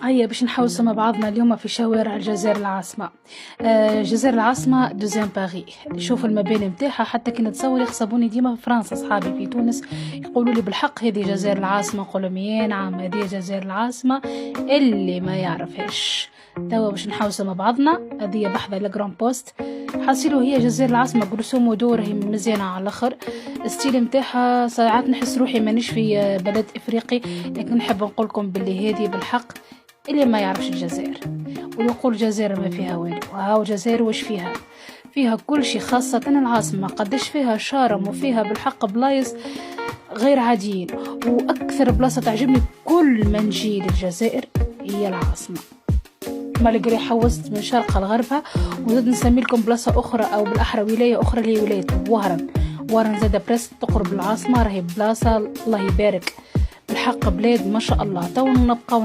هيا باش نحوسوا مع بعضنا اليوم في شوارع الجزائر العاصمة. الجزائر العاصمة دوزيام باغي. شوف المباني متاعها حتى كي نتصور يخصبوني ديما في فرنسا. صحابي في تونس يقولوا لي بالحق هذه جزائر العاصمة، نقول 100 عام هذه جزائر العاصمة. اللي ما يعرفش توا باش نحوسوا مع بعضنا. هذه بحثة لجران بوست حاسيلو هي جزائر العاصمة برسوم ودور، هي مزيانة على الاخر. الستيل متاعها ساعات نحس روحي مانيش في بلد افريقي، لكن نحب نقولكم باللي هذه بالحق اللي ما يعرفش الجزائر ويقول الجزائر ما فيها والو. وهاو الجزائر واش فيها كل شيء، خاصة العاصمة قداش فيها شارم وفيها بالحق بلايص غير عاديين. واكثر بلاصة تعجبني كل ما نجي للجزائر هي العاصمة. مالقري حوست من شرقها لغربها، وزاد نسمي لكم بلاصة أخرى أو بالأحرى ولاية أخرى اللي هي ولاية وهران زاد بريس تقرب العاصمة، راهي بلاصة الله يبارك بالحق بلاد ما شاء الله. تو نبقى